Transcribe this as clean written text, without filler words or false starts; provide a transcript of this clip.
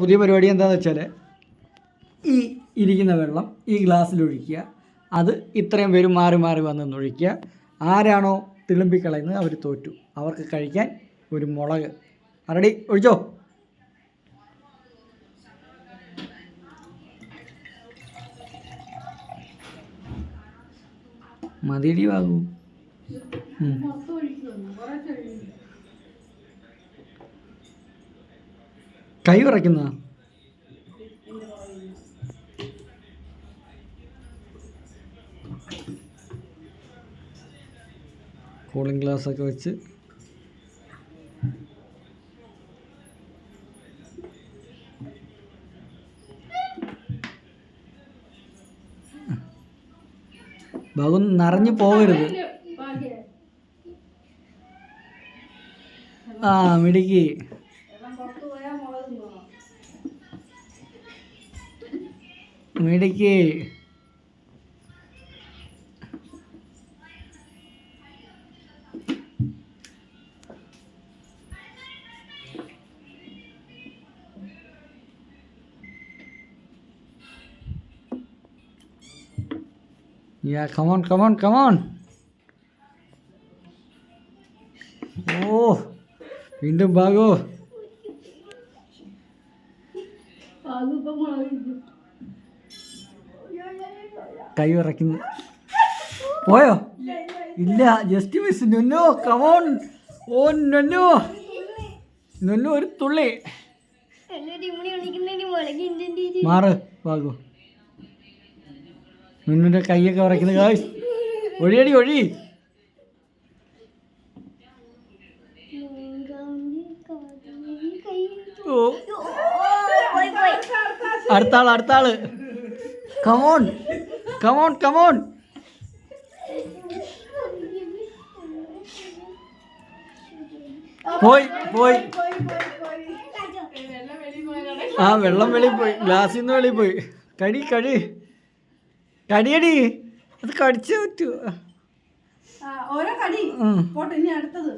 പുതിയ പരിപാടി എന്താണെന്ന് വെച്ചാൽ ഈ ഇരിക്കുന്ന വെള്ളം ഈ ഗ്ലാസ്സിലൊഴിക്കുക. അത് ഇത്രയും പേര് മാറി മാറി വന്ന് ഒഴിക്കുക. ആരാണോ തിളുമ്പിക്കളയുന്നത് അവർ തോറ്റു. അവർക്ക് കഴിക്കാൻ ഒരു മുളക്. റെഡി? ഒഴിച്ചോ. മതിയടി വാങ്ങൂ. കൈ വിറയ്ക്കുന്ന കൂളിംഗ് ഗ്ലാസ്സൊക്കെ വെച്ച് ബാബു നിറഞ്ഞു പോകരുത്. ആ മിടുക്കി. മിടുക്കി. Yeah, come on, come on, come on. Oh, വീണ്ടും ഭാഗോ. കൈ വിറയ്ക്കുന്നു. പോയോ? ഇല്ല, ജസ്റ്റ് മിസ്. നുന്നു, കമോൺ. ഓ നുന്നു, നുന്നു ഒരു തുള്ളി. മാറ് ഭാഗോ. നുന്നിൻ്റെ കൈയൊക്കെ വിറയ്ക്കുന്നത്. ഗായ്സ്, ഒഴിയടി, ഒഴി. അടുത്താള്, അടുത്താള്. Come on, come on, come on. പോയി, പോയി. ആ വെള്ളം വെളിയിൽ പോയി, ഗ്ലാസ്സിൽ നിന്ന് വെളിയിൽ പോയി. കടി, കടി, കടിയടി. അത് കടിച്ചേ പറ്റൂ. ഓരോ കടി. പോട്ടെ, ഇനി അടുത്തത്.